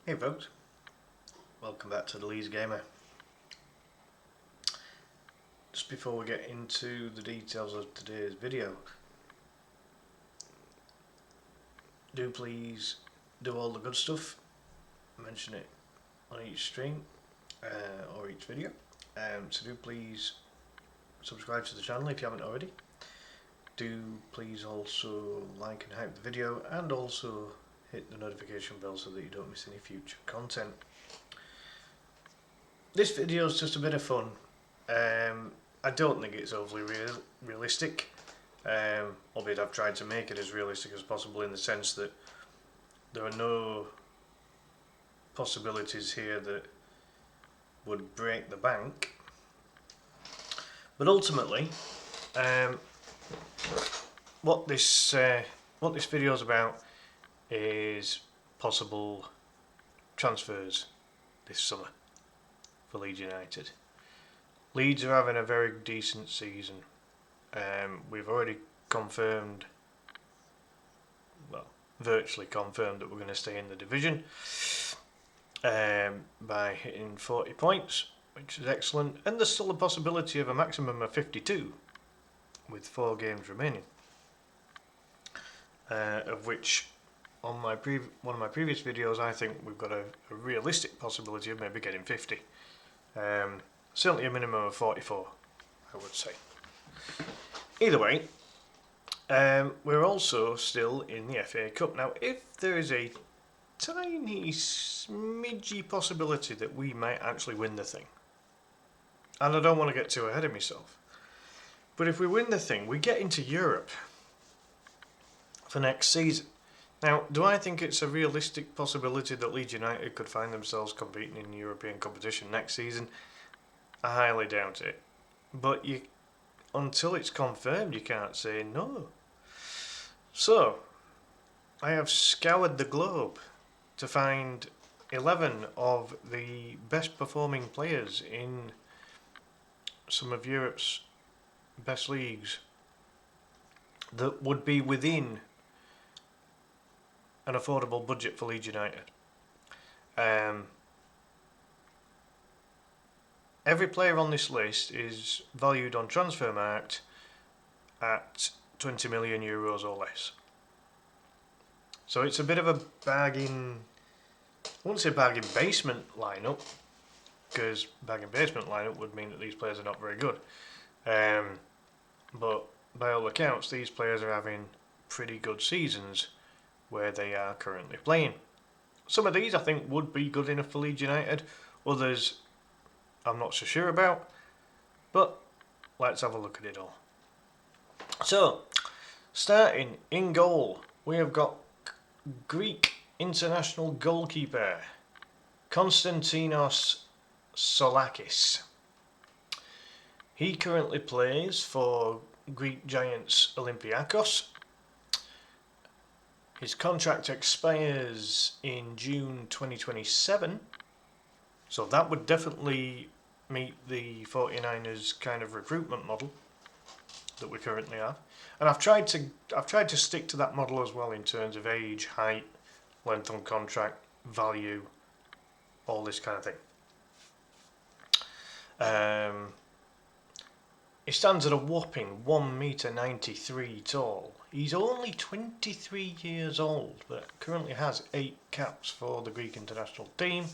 Hey folks, welcome back to the Leeds Gamer. Just before we get into the details of today's video, do please do all the good stuff, mention it on each stream or each video, so do please subscribe to the channel if you haven't already. Do please also like and hype the video, and also hit the notification bell so that you don't miss any future content. This video is just a bit of fun. I don't think it's overly realistic, albeit I've tried to make it as realistic as possible in the sense that there are no possibilities here that would break the bank. But ultimately, what this video is about is possible transfers this summer for Leeds United. Leeds are having a very decent season. We've already confirmed, well, virtually confirmed that we're going to stay in the division by hitting 40 points, which is excellent, and there's still a possibility of a maximum of 52 with 4 games remaining, of which on one of my previous videos I think we've got a realistic possibility of maybe getting 50. Certainly a minimum of 44, I would say. Either way, we're also still in the FA Cup. Now, if there is a tiny smidgy possibility that we might actually win the thing, and I don't want to get too ahead of myself, but if we win the thing, we get into Europe for next season. Now, do I think it's a realistic possibility that Leeds United could find themselves competing in European competition next season? I highly doubt it. But until it's confirmed, you can't say no. So, I have scoured the globe to find 11 of the best performing players in some of Europe's best leagues that would be within an affordable budget for Leeds United. Every player on this list is valued on Transfermarkt at 20 million euros or less. So it's a bit of a bargain, I wouldn't say bargain basement lineup, because bargain basement lineup would mean that these players are not very good. But by all accounts, these players are having pretty good seasons where they are currently playing. Some of these I think would be good enough for Leeds United, others I'm not so sure about, but let's have a look at it all. So, starting in goal, we have got Greek international goalkeeper Konstantinos Solakis. He currently plays for Greek giants Olympiacos. His contract expires in June 2027, so that would definitely meet the 49ers kind of recruitment model that we currently have. And I've tried to stick to that model as well in terms of age, height, length on contract, value, all this kind of thing. He stands at a whopping 1.93 m tall. He's only 23 years old, but currently has 8 caps for the Greek international team,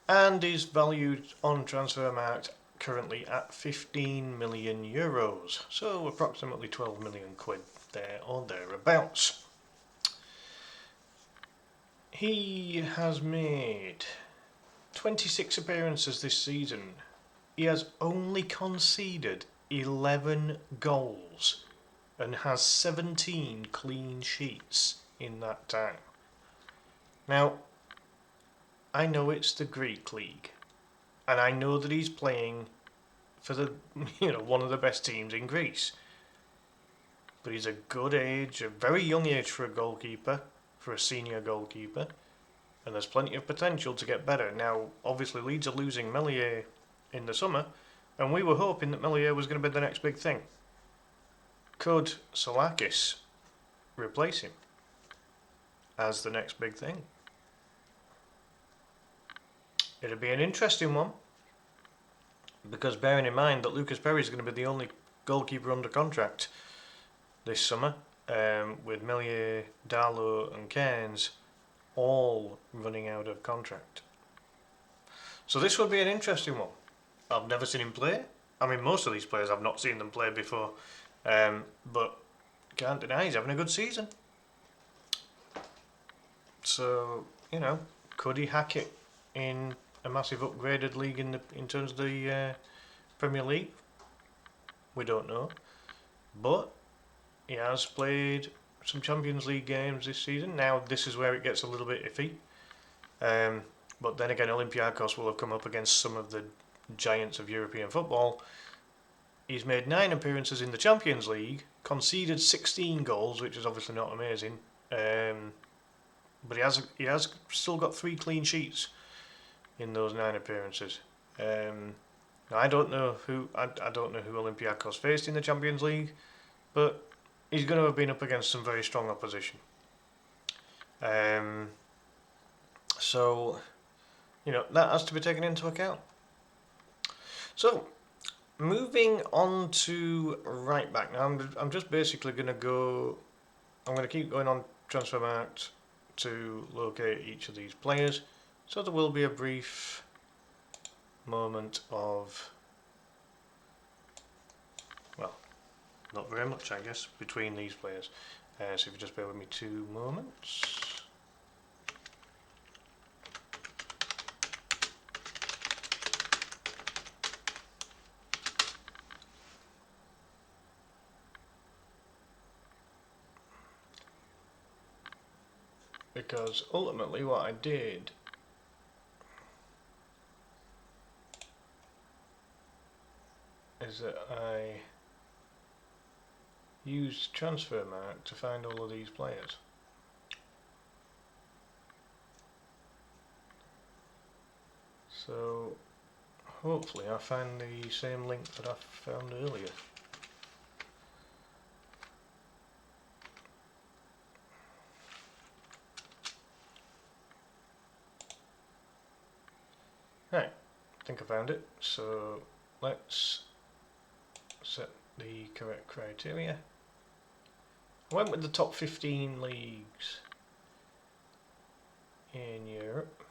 and is valued on Transfermarkt currently at 15 million euros, so approximately 12 million quid there or thereabouts. He has made 26 appearances this season. He has only conceded 11 goals and has 17 clean sheets in that time. Now, I know it's the Greek league, and I know that he's playing for the one of the best teams in Greece. But he's a good age, a very young age for a goalkeeper, for a senior goalkeeper, and there's plenty of potential to get better. Now, obviously Leeds are losing Melier in the summer, and we were hoping that Melier was going to be the next big thing. Could Solakis replace him as the next big thing? It'll be an interesting one, because bearing in mind that Lucas Perry is going to be the only goalkeeper under contract this summer, with Melier, Darlow and Cairns all running out of contract. So this will be an interesting one. I've never seen him play. I mean, most of these players I've not seen them play before, but can't deny he's having a good season. So, you know, could he hack it in a massive upgraded league in terms of the Premier League? We don't know, but he has played some Champions League games this season. Now this is where it gets a little bit iffy, but then again, Olympiacos will have come up against some of the giants of European football. He's made 9 appearances in the Champions League, conceded 16 goals, which is obviously not amazing, but he has still got 3 clean sheets in those 9 appearances. Now I don't know who Olympiacos faced in the Champions League, but he's going to have been up against some very strong opposition. So, you know, that has to be taken into account. So, moving on to right back. Now, I'm just basically going to go. I'm going to keep going on Transfermarkt to locate each of these players. So there will be a brief moment of, well, not very much, I guess, between these players. So if you just bear with me 2 moments. Because ultimately what I did is that I used Transfermarkt to find all of these players. So hopefully I find the same link that I found earlier. Right, I think I found it. So let's set the correct criteria. I went with the top 15 leagues in Europe.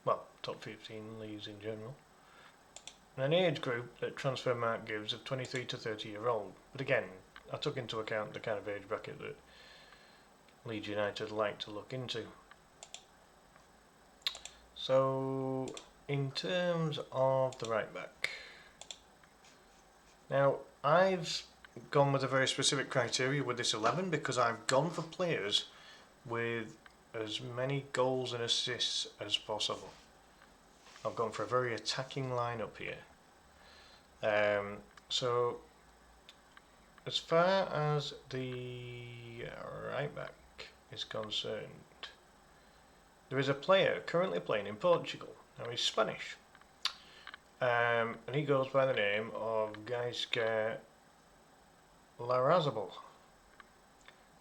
Well, top 15 leagues in general. And an age group that Transfermarkt gives of 23 to 30 year old. But again, I took into account the kind of age bracket that Leeds United like to look into. So, in terms of the right back, now I've gone with a very specific criteria with this 11 because I've gone for players with as many goals and assists as possible. I've gone for a very attacking lineup here. So as far as the right back is concerned, there is a player currently playing in Portugal. Now he's Spanish, and he goes by the name of Gaisca Larrazabal.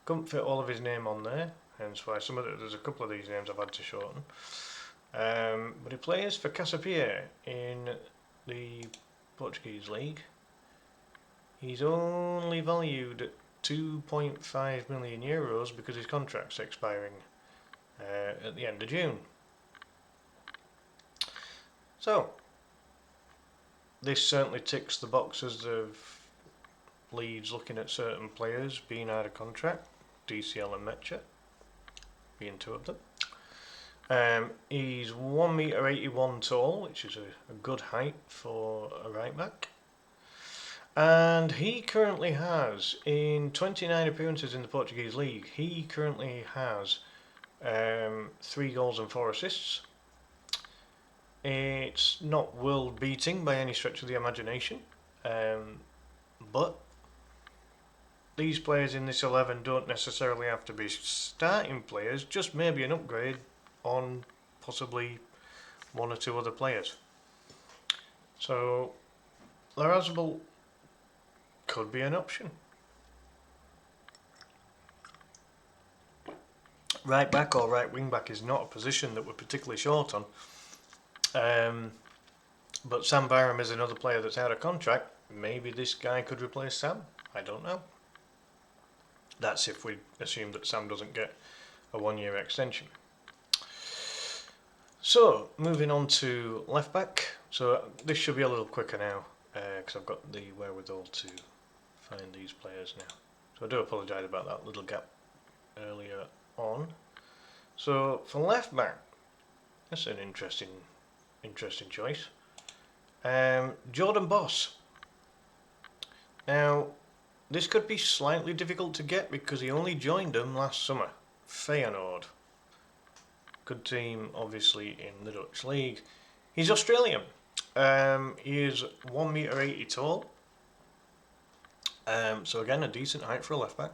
Couldn't fit all of his name on there, hence why there's a couple of these names I've had to shorten. But he plays for Casapia in the Portuguese league. He's only valued at 2.5 million euros because his contract's expiring at the end of June. So this certainly ticks the boxes of Leeds looking at certain players being out of contract, DCL and Mecha being 2 of them. He's 1.81 m tall, which is a good height for a right back. And he currently has, in 29 appearances in the Portuguese league, he currently has 3 goals and 4 assists. It's not world beating by any stretch of the imagination, but these players in this 11 don't necessarily have to be starting players, just maybe an upgrade on possibly 1 or 2 other players. So Larrazabal could be an option. Right back or right wing back is not a position that we're particularly short on. But Sam Byram is another player that's out of contract. Maybe this guy could replace Sam. I don't know. That's if we assume that Sam doesn't get a 1-year extension. So, moving on to left back. So this should be a little quicker now, because I've got the wherewithal to find these players now. So I do apologise about that little gap earlier on. So for left back, that's an interesting choice. Jordan Boss. Now, this could be slightly difficult to get because he only joined them last summer. Feyenoord. Good team, obviously, in the Dutch league. He's Australian. He is 1m80 tall. So again, a decent height for a left back.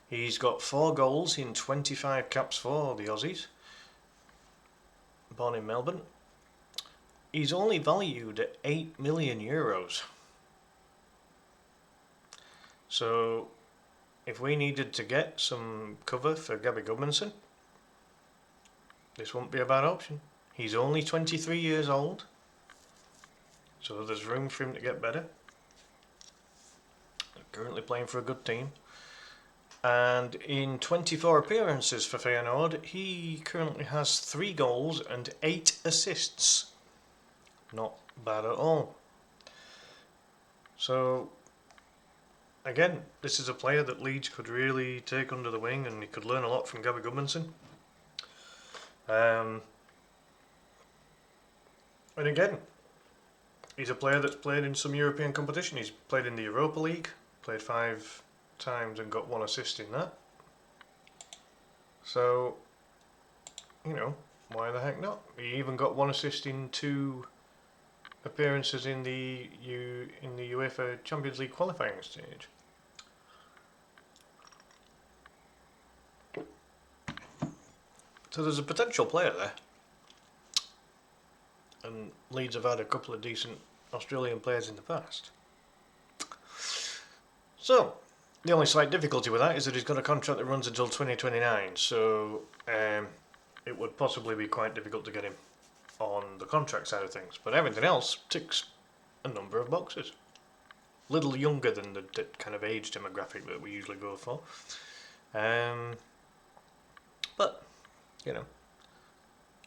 He's got 4 goals in 25 caps for the Aussies. Born in Melbourne. He's only valued at €8 million. So, if we needed to get some cover for Gabby Goodmanson, this won't be a bad option. He's only 23 years old, so there's room for him to get better. Currently playing for a good team. And in 24 appearances for Feyenoord, he currently has 3 goals and 8 assists. Not bad at all. So, again, this is a player that Leeds could really take under the wing, and he could learn a lot from Gabby Goodmanson. And again, he's a player that's played in some European competition. He's played in the Europa League, played 5 times and got 1 assist in that. So, you know, why the heck not? He even got 1 assist in 2 appearances in the UEFA Champions League qualifying stage. So there's a potential player there. And Leeds have had a couple of decent Australian players in the past. So, the only slight difficulty with that is that he's got a contract that runs until 2029, so it would possibly be quite difficult to get him on the contract side of things. But everything else ticks a number of boxes. Little younger than the kind of age demographic that we usually go for. But, you know,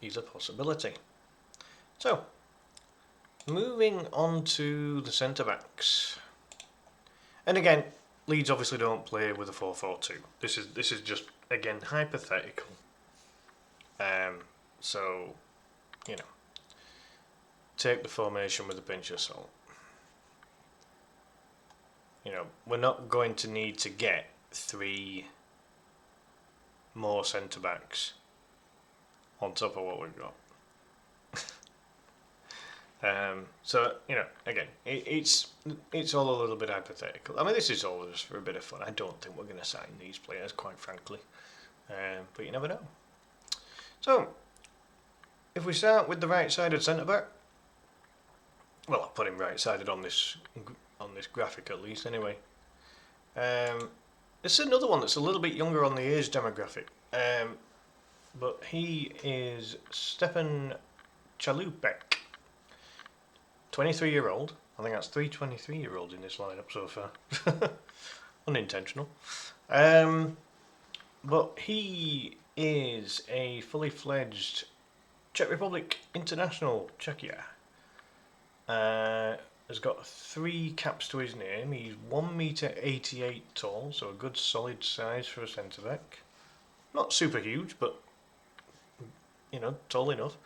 he's a possibility. So, moving on to the centre-backs. And again, Leeds obviously don't play with a 4-4-2. This is just, again, hypothetical. So, you know, take the formation with a pinch of salt. You know, we're not going to need to get 3 more centre-backs on top of what we've got. So, you know, again, it's all a little bit hypothetical. I mean, this is all just for a bit of fun. I don't think we're going to sign these players, quite frankly. But you never know. So, if we start with the right-sided centre-back, well, I'll put him right-sided on this graphic at least, anyway. It's another one that's a little bit younger on the age demographic. But he is Stefan Chalupek, 23-year-old. I think that's 3 23-year-olds in this lineup so far. Unintentional. But he is a fully fledged Czech Republic international, Czechia. Has got 3 caps to his name. He's 1m88 tall, so a good solid size for a centre-back. Not super huge, but, you know, tall enough.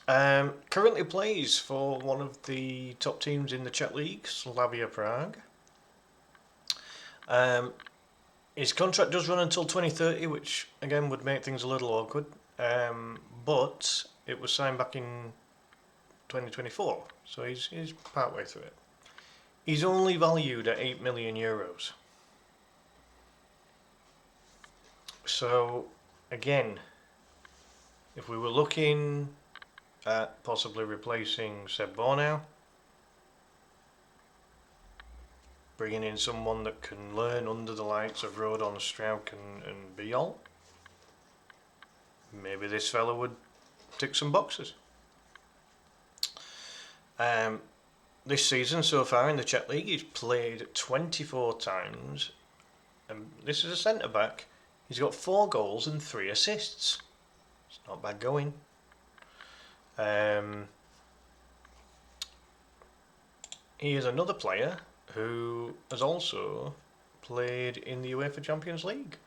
Currently plays for one of the top teams in the Czech League, Slavia Prague. His contract does run until 2030, which again would make things a little awkward. But it was signed back in 2024, so he's part way through it. He's only valued at €8 million. So again, if we were looking at possibly replacing Seb Bornau, bringing in someone that can learn under the likes of Rodon, Strauch and Biol, maybe this fella would tick some boxes. This season so far in the Czech League, he's played 24 times, and this is a centre-back. He's got 4 goals and 3 assists. It's not bad going. He is another player who has also played in the UEFA Champions League,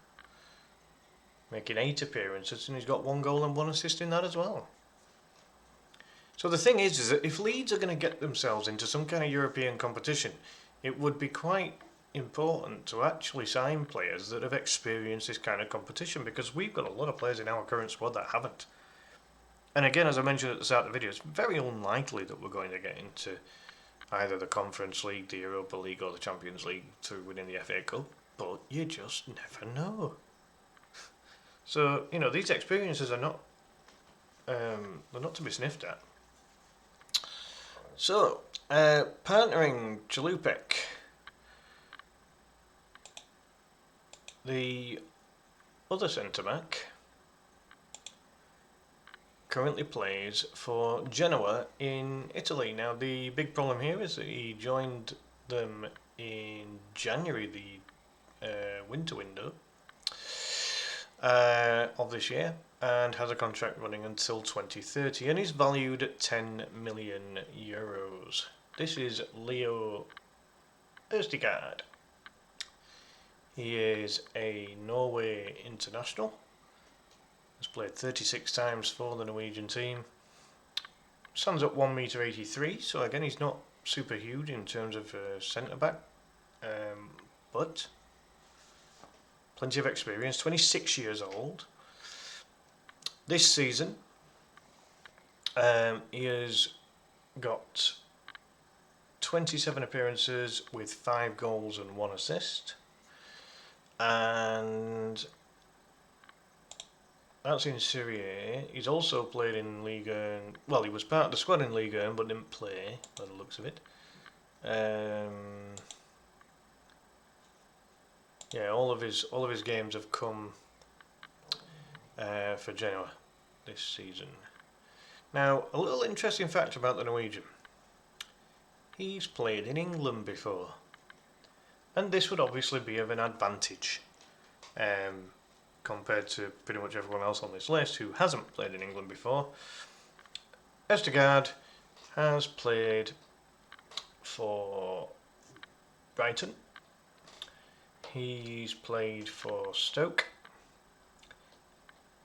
making 8 appearances, and he's got 1 goal and 1 assist in that as well. So the thing is that if Leeds are going to get themselves into some kind of European competition, it would be quite important to actually sign players that have experienced this kind of competition, because we've got a lot of players in our current squad that haven't. And again, as I mentioned at the start of the video, it's very unlikely that we're going to get into either the Conference League, the Europa League, or the Champions League through winning the FA Cup, but you just never know. So, you know, these experiences are not they're not to be sniffed at. So, partnering Chalupek, the other centre-back, currently plays for Genoa in Italy. Now, the big problem here is that he joined them in January, the winter window of this year, and has a contract running until 2030, and is valued at 10 million euros. This is Leo Østigard. He is a Norway international. Has played 36 times for the Norwegian team. Stands at 1m83, so again he's not super huge in terms of centre back, but plenty of experience. 26 years old. This season, he has got 27 appearances with 5 goals and 1 assist, and that's in Serie A. He's also played in Liga. Well, he was part of the squad in Liga, but didn't play by the looks of it. Yeah, all of his games have come for Genoa this season. Now, a little interesting fact about the Norwegian: he's played in England before, and this would obviously be of an advantage compared to pretty much everyone else on this list who hasn't played in England before. Østigard has played for Brighton. He's played for Stoke,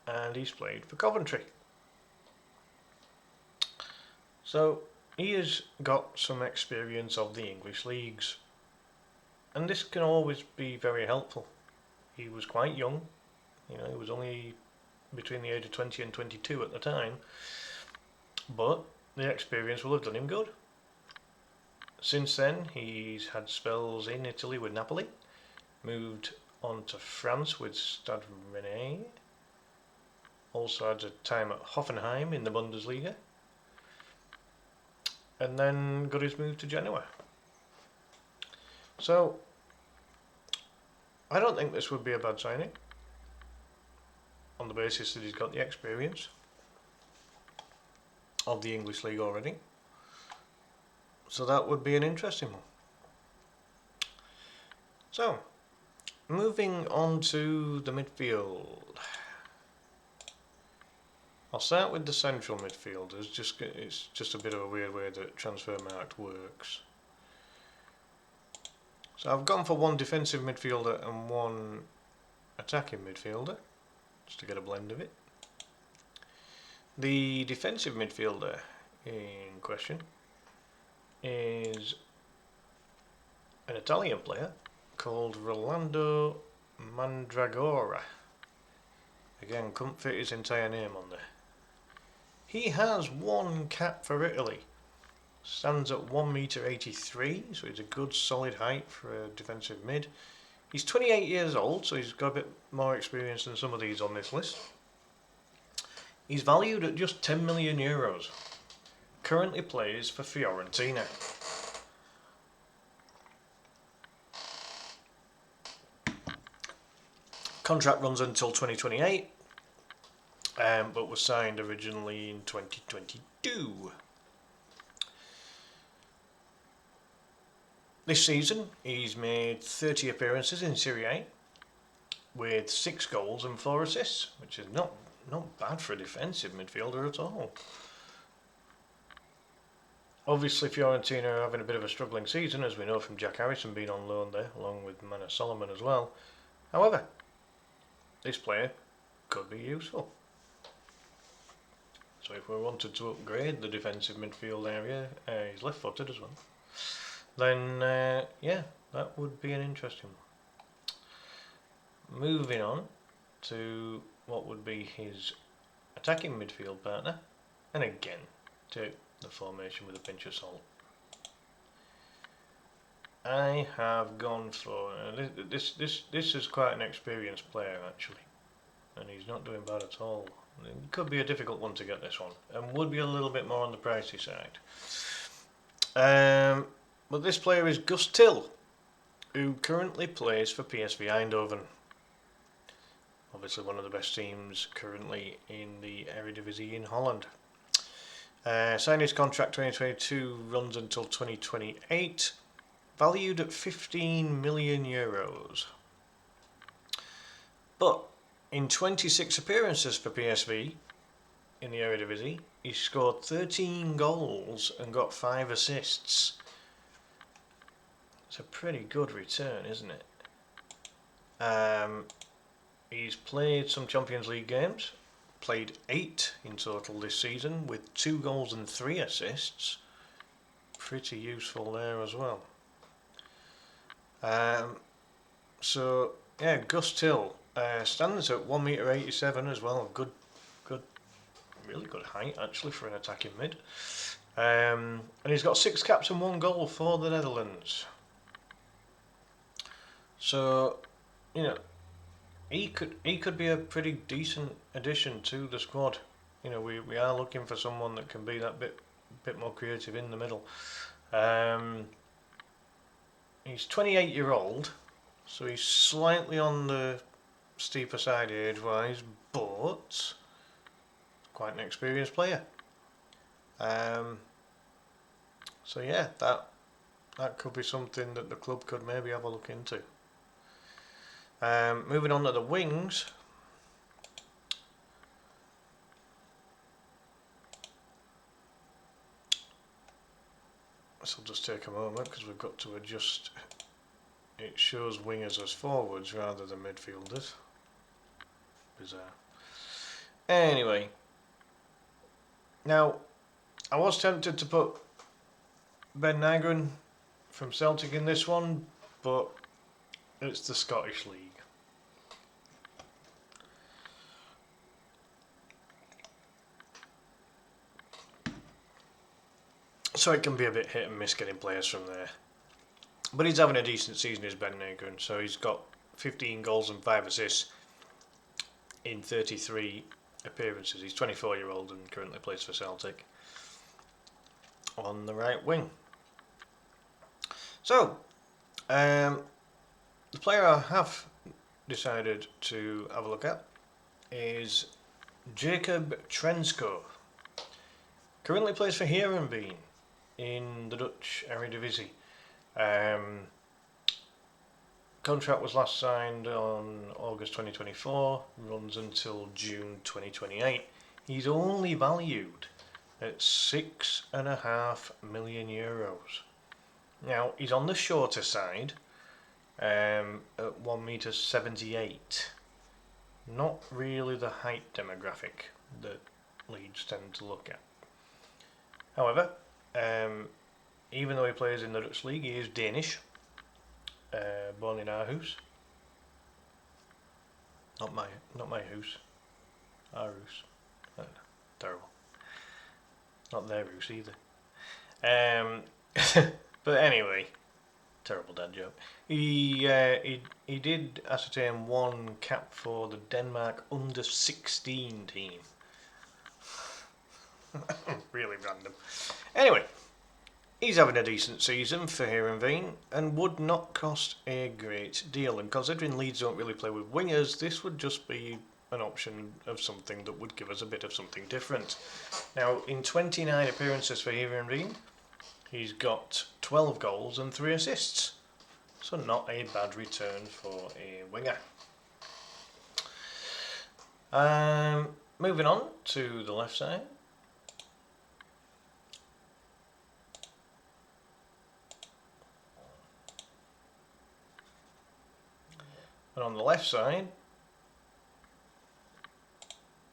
and he's played for Coventry. So he has got some experience of the English leagues, and this can always be very helpful. He was quite young, you know, he was only between the age of 20 and 22 at the time, but the experience will have done him good. Since then, he's had spells in Italy with Napoli, moved on to France with Stade Rennais, also had a time at Hoffenheim in the Bundesliga, and then got his move to Genoa. So, I don't think this would be a bad signing, on the basis that he's got the experience of the English league already. So that would be an interesting one. So, moving on to the midfield. I'll start with the central midfielders. It's just a bit of a weird way that Transfermarkt works. So I've gone for one defensive midfielder and one attacking midfielder, just to get a blend of it. The defensive midfielder in question is an Italian player called Rolando Mandragora. Again, couldn't fit his entire name on there. He has 1 cap for Italy. Stands at 1m83, so he's a good solid height for a defensive mid. He's 28 years old, so he's got a bit more experience than some of these on this list. He's valued at just 10 million euros. Currently plays for Fiorentina. Contract runs until 2028, but was signed originally in 2022. This season he's made 30 appearances in Serie A with 6 goals and 4 assists, which is not bad for a defensive midfielder at all. Obviously Fiorentina are having a bit of a struggling season, as we know from Jack Harrison being on loan there, along with Manor Solomon as well. However, this player could be useful. So if we wanted to upgrade the defensive midfield area, he's left-footed as well, then yeah, that would be an interesting one. Moving on to what would be his attacking midfield partner, and again, take the formation with a pinch of salt. I have gone for this is quite an experienced player actually, and he's not doing bad at all. It could be a difficult one to get, this one, and would be a little bit more on the pricey side. But this player is Gus Till, who currently plays for PSV Eindhoven. Obviously one of the best teams currently in the Eredivisie in Holland. Signed his contract 2022, runs until 2028, valued at 15 million euros. But in 26 appearances for PSV in the Eredivisie, he scored 13 goals and got 5 assists. It's a pretty good return, isn't it? He's played some Champions League games, played 8 in total this season with 2 goals and 3 assists. Pretty useful there as well. So yeah, Gus Till stands at 1.87 m as well. Good, really good height actually for an attacking mid. And he's got 6 caps and 1 goal for the Netherlands. So, you know, he could be a pretty decent addition to the squad. You know, we are looking for someone that can be that bit more creative in the middle. He's 28-year-old, so he's slightly on the steeper side age-wise, but quite an experienced player. So yeah, that could be something that the club could maybe have a look into. Moving on to the wings. This will just take a moment because we've got to adjust. It shows wingers as forwards rather than midfielders. Bizarre. Anyway, now I was tempted to put Ben Nygren from Celtic in this one, but it's the Scottish League. So it can be a bit hit and miss getting players from there. But he's having a decent season, is Ben Nygren. So he's got 15 goals and 5 assists in 33 appearances. He's 24-year-old and currently plays for Celtic on the right wing. So, the player I have decided to have a look at is Jacob Trensko. Currently plays for Heerenveen in the Dutch Eredivisie. Contract was last signed on August 2024, runs until June 2028. He's only valued at €6.5 million. Now, he's on the shorter side, at 1.78 m. Not really the height demographic that Leeds tend to look at. However, even though he plays in the Dutch League, he is Danish, born in Aarhus. Not my house. Aarhus. Terrible. Not their house either. But anyway, terrible dad joke. He did ascertain 1 cap for the Denmark under-16 team. Really random. Anyway, he's having a decent season for Heerenveen and would not cost a great deal. And considering Leeds don't really play with wingers, this would just be an option of something that would give us a bit of something different. Now, in 29 appearances for Heerenveen, He's got 12 goals and 3 assists. So not a bad return for a winger. Moving on to the left side. And on the left side,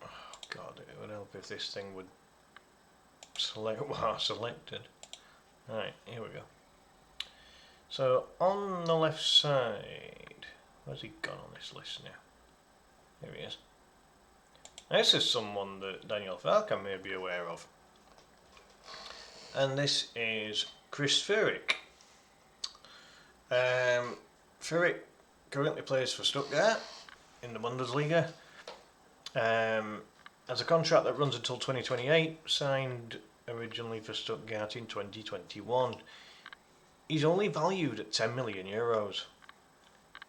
oh God, it would help if this thing would select what I selected. Right, here we go. So on the left side, where's he gone on this list now? Here he is. Now, this is someone that Daniel Falcon may be aware of. And this is Chris Führich. Führich currently plays for Stuttgart in the Bundesliga. Has a contract that runs until 2028, signed originally for Stuttgart in 2021. He's only valued at 10 million euros.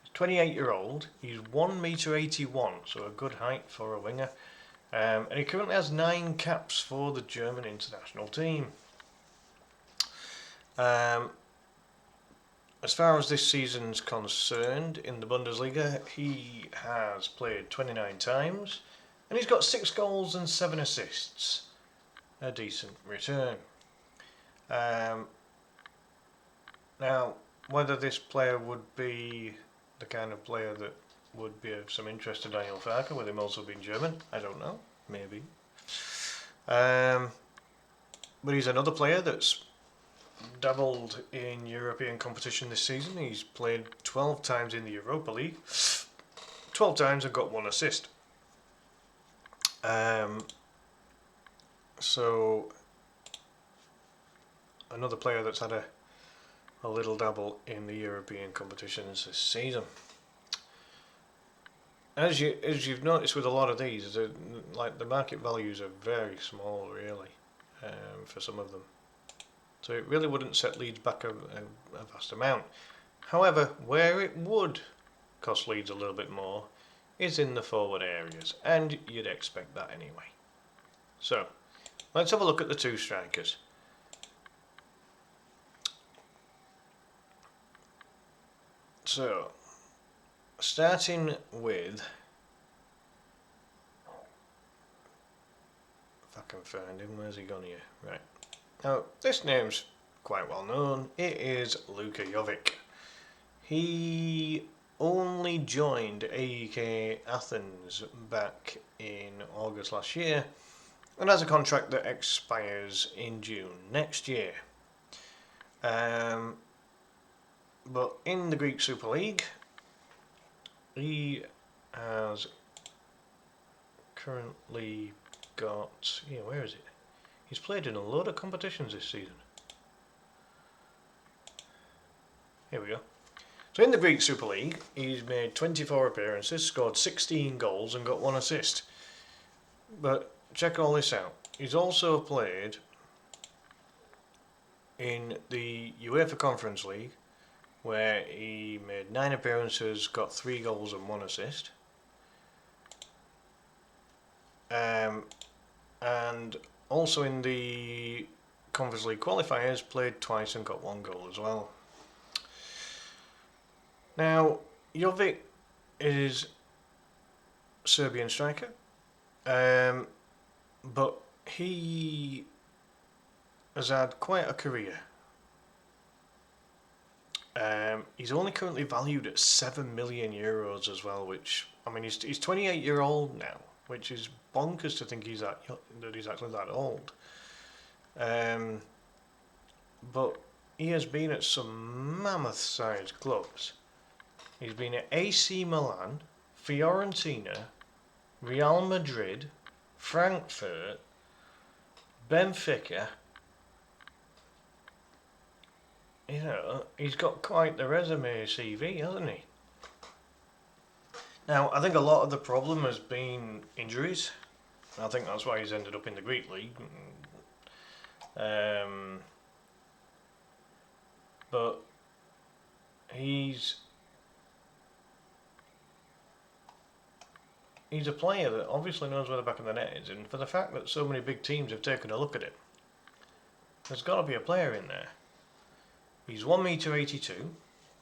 He's 28-year-old, he's 1m81, so a good height for a winger. And he currently has 9 caps for the German international team. As far as this season's concerned, in the Bundesliga, he has played 29 times, and he's got 6 goals and 7 assists. A decent return. Now, whether this player would be the kind of player that would be of some interest to Daniel Farke, with him also being German, I don't know, maybe. But he's another player that's dabbled in European competition this season. He's played 12 times in the Europa League, 12 times and got 1 assist. So another player that's had a little dabble in the European competitions this season. As you've noticed with a lot of these, the market values are very small, really, for some of them. So it really wouldn't set Leeds back a vast amount. However, where it would cost Leeds a little bit more is in the forward areas, and you'd expect that anyway. So let's have a look at the 2 strikers. So, starting with, if I can find him, where's he gone here? Right. Now, this name's quite well known. It is Luka Jovic. He only joined AEK Athens back in August last year, and has a contract that expires in June next year. But in the Greek Super League, he has currently got, where is it? He's played in a load of competitions this season. Here we go. So in the Greek Super League, he's made 24 appearances, scored 16 goals and got 1 assist. But check all this out. He's also played in the UEFA Conference League, where he made 9 appearances, got 3 goals and 1 assist. And also in the Conference League qualifiers, played twice and got 1 goal as well. Now, Jovic is a Serbian striker, but he has had quite a career. He's only currently valued at 7 million euros as well, which, I mean, he's 28-year-old now, which is bonkers to think he's that he's actually that old. But he has been at some mammoth-sized clubs. He's been at AC Milan, Fiorentina, Real Madrid, Frankfurt, Benfica. He's got quite the resume CV, hasn't he? Now, I think a lot of the problem has been injuries. I think that's why he's ended up in the Greek league. But he's a player that obviously knows where the back of the net is, and for the fact that so many big teams have taken a look at it, There's got to be a player in there. He's 1m82.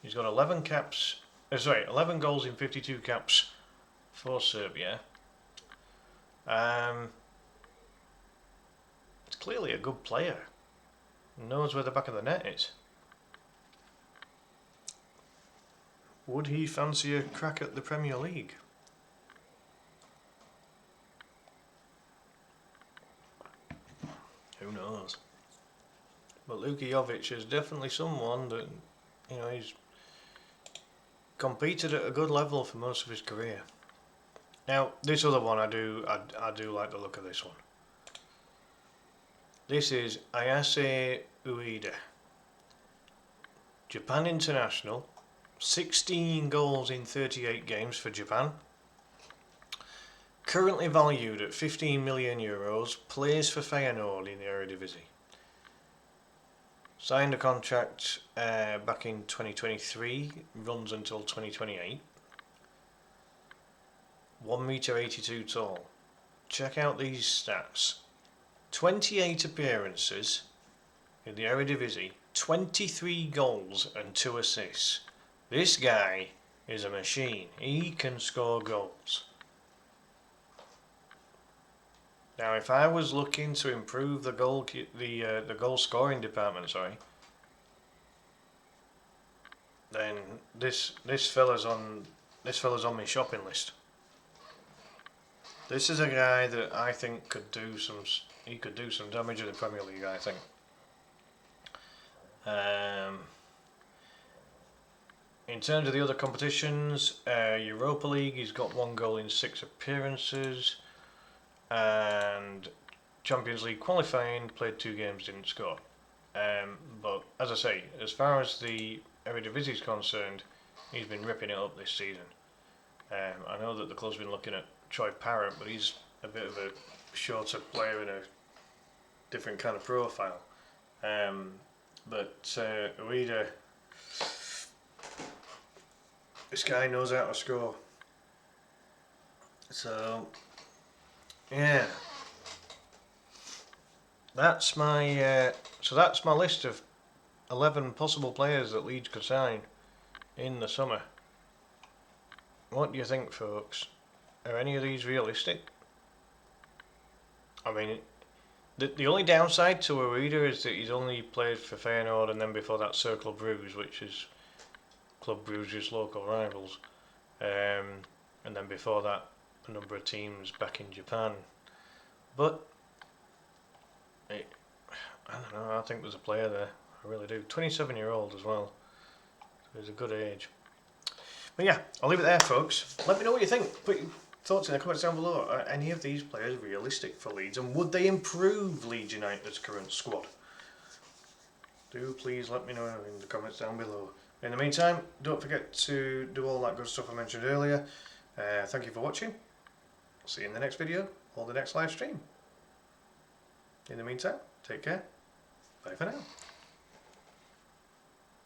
He's got 11 caps. 11 goals in 52 caps for Serbia. It's clearly a good player. Knows where the back of the net is. Would he fancy a crack at the Premier League? Who knows? But Luka Jovic is definitely someone that, you know, he's competed at a good level for most of his career. Now, this other one I do like the look of this one. This is Ayase Ueda, Japan international, 16 goals in 38 games for Japan. Currently valued at 15 million euros, plays for Feyenoord in the Eredivisie. Signed a contract back in 2023, runs until 2028. 1m82 tall. Check out these stats. 28 appearances in the Eredivisie, 23 goals and 2 assists. This guy is a machine. He can score goals. Now, if I was looking to improve the goal scoring department, then this fella's on my shopping list. This is a guy that I think could do some damage in the Premier League, I think. In terms of the other competitions, Europa League, he's got 1 goal in 6 appearances. And Champions League qualifying, played 2 games, didn't score. But as I say, as far as the Eredivisie is concerned, he's been ripping it up this season. I know that the club's been looking at Troy Parrott, but he's a bit of a shorter player in a different kind of profile. But Ueda, this guy knows how to score. So yeah, that's my list of 11 possible players that Leeds could sign in the summer. What do you think, folks? Are any of these realistic? I mean, the only downside to Ueda is that he's only played for Feyenoord and then before that Cercle Bruges, which is Club Bruges' local rivals, and then before that a number of teams back in Japan. But I don't know, I think there's a player there. I really do. 27-year-old as well. So he's a good age. But yeah, I'll leave it there, folks. Let me know what you think. Put your thoughts in the comments down below. Are any of these players realistic for Leeds, and would they improve Leeds United's current squad? Do please let me know in the comments down below. In the meantime, don't forget to do all that good stuff I mentioned earlier. Thank you for watching. See you in the next video or the next live stream. In the meantime, take care. Bye for now.